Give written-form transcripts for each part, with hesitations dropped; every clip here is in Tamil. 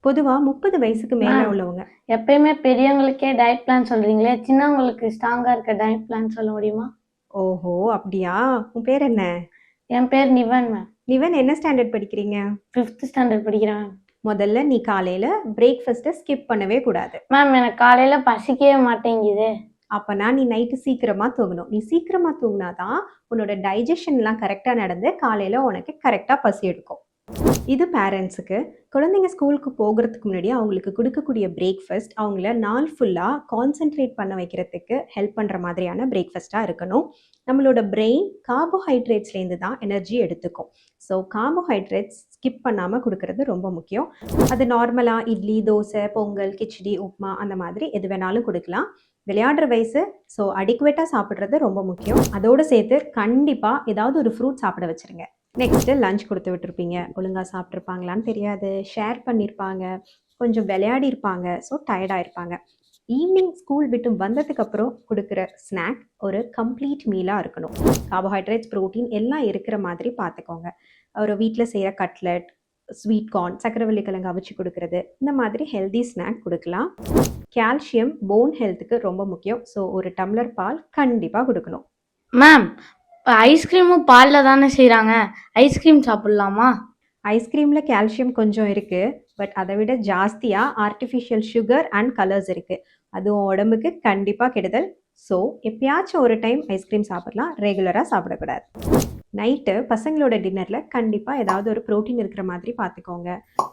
பொதுவா 30 வயசுக்கு மேல மேம், உள்ளவங்க. எப்பயுமே பெரியவங்களுக்கே டயட் பிளான் சொல்றீங்களே, சின்னவங்களுக்கு ஸ்ட்ராங்கா இருக்க டயட் பிளான் சொல்ல முடியுமா? ஓஹோ! அப்படியா? உன் பேர் என்ன? என் பேர் நிவன் மேம். நிவன் என்ன ஸ்டாண்டர்ட் படிக்கிறீங்க? 5th ஸ்டாண்டர்ட் படிக்கிறேன் மேம். முதல்ல நீ காலையில பிரேக்ஃபாஸ்ட்ட ஸ்கிப் பண்ணவே கூடாது. மேம், எனக்கு காலையில பசிக்கவே மாட்டேங்குது. அப்பனா நீ நைட்டு சீக்கிரமா தூங்கணும். நீ சீக்கிரமா தூங்குனா தான் உன்னோட டைஜஷன்லாம் கரெக்ட்டா நடந்து காலையில உனக்கு கரெக்ட்டா பசி எடுக்கும். இது பேரண்ட்ஸுக்கு. குழந்தைங்க ஸ்கூலுக்கு போகுறதுக்கு முன்னாடி அவங்களுக்கு குடுக்கக்கூடிய பிரேக்ஃபாஸ்ட், அவங்கள நாள் ஃபுல்லா கான்சன்ட்ரேட் பண்ண வைக்கிறதுக்கு ஹெல்ப் பண்ற மாதிரியான பிரேக்ஃபாஸ்ட்டா இருக்கணும். நம்மளோட பிரெயின் கார்போஹைட்ரேட்ஸ்லேருந்து தான் எனர்ஜி எடுத்துக்கும். ஸோ கார்போஹைட்ரேட்ஸ் ஸ்கிப் பண்ணாம குடுக்கறது ரொம்ப முக்கியம். அது நார்மலா இட்லி, தோசை, பொங்கல், கிச்சடி, உப்மா அந்த மாதிரி எது வேணாலும் குடுக்கலாம். விளையாடுற வயசு, ஸோ அடிக்குவேட்டா சாப்பிடுறது ரொம்ப முக்கியம். அதோட சேர்த்து கண்டிப்பா ஏதாவது ஒரு ஃப்ரூட் சாப்பிட வச்சுருங்க. நெக்ஸ்ட்டு லஞ்ச் கொடுத்து விட்டுருப்பீங்க. ஒழுங்கா சாப்பிட்ருப்பாங்களான்னு தெரியாது. ஷேர் பண்ணியிருப்பாங்க. கொஞ்சம் விளையாடியிருப்பாங்க. ஸோ டயர்டாக இருப்பாங்க. ஈவினிங் ஸ்கூல் விட்டு வந்ததுக்கப்புறம் கொடுக்குற ஸ்நாக் ஒரு கம்ப்ளீட் மீலாக இருக்கணும். கார்போஹைட்ரேட்ஸ், ப்ரோட்டீன் எல்லாம் இருக்கிற மாதிரி பார்த்துக்கோங்க. ஒரு வீட்டில் செய்கிற கட்லெட், ஸ்வீட் கார்ன், சக்கரவள்ளி கிழங்கு அவிச்சு கொடுக்குறது, இந்த மாதிரி ஹெல்தி ஸ்நாக் கொடுக்கலாம். கால்சியம் போன் ஹெல்த்துக்கு ரொம்ப முக்கியம். ஸோ ஒரு டம்ளர் பால் கண்டிப்பாக கொடுக்கணும். மேம், ஐஸ்கிரீமும் பால்ல தானே செய்றாங்க. ஐஸ்கிரீம் சாப்பிடலாமா? ஐஸ்கிரீமில் கால்சியம் கொஞ்சம் இருக்குது. பட் அதை விட ஜாஸ்தியாக ஆர்டிஃபிஷியல் சுகர் அண்ட் கலர்ஸ் இருக்குது. அது உன் உடம்புக்கு கண்டிப்பாக கெடுதல். ஸோ எப்பயாச்சும் ஒரு டைம் ஐஸ்கிரீம் சாப்பிடலாம், ரெகுலராக சாப்பிடக்கூடாது. நைட்டு பசங்களோட டின்னரில் கண்டிப்பாக ஏதாவது ஒரு ப்ரோட்டீன் இருக்கிற மாதிரி பார்த்துக்கோங்க.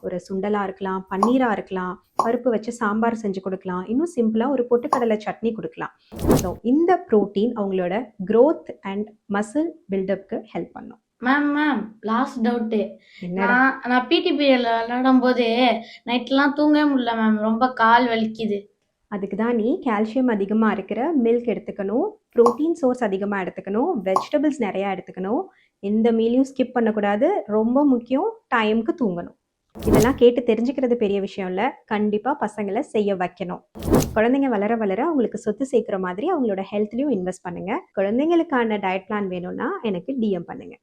ஒரு சுண்டலாக இருக்கலாம், பன்னீராக இருக்கலாம், பருப்பு வச்சு சாம்பார் செஞ்சு கொடுக்கலாம், இன்னும் சிம்பிளாக ஒரு பொட்டுக்கடலை சட்னி கொடுக்கலாம். ஸோ இந்த ப்ரோட்டீன் அவங்களோட growth அண்ட் மசில் பில்டப்க்கு ஹெல்ப் பண்ணும். Ma'am, last doubt. என்னடா? நான் பிடி பீரியட்ல விளையாடும்போது நைட்லாம் தூங்கவே முடியல மேம். ரொம்ப கால் வலிக்குது. அதுக்கு தான் நீ கால்சியம் அதிகமாக இருக்கிற மில்க் எடுத்துக்கணும், ப்ரோட்டீன் சோர்ஸ் அதிகமாக எடுத்துக்கணும், வெஜிடபிள்ஸ் நிறையா எடுத்துக்கணும், எந்த மீலையும் ஸ்கிப் பண்ணக்கூடாது. ரொம்ப முக்கியம், டைமுக்கு தூங்கணும். இதெல்லாம் கேட்டு தெரிஞ்சுக்கிறது பெரிய விஷயம் இல்லை. கண்டிப்பாக பசங்களை செய்ய வைக்கணும். குழந்தைங்க வளர வளர அவங்களுக்கு சொத்து சேர்க்குற மாதிரி அவங்களோட ஹெல்த்லையும் இன்வெஸ்ட் பண்ணுங்கள். குழந்தைங்களுக்கான டயட் பிளான் வேணும்னா எனக்கு டிஎம் பண்ணுங்கள்.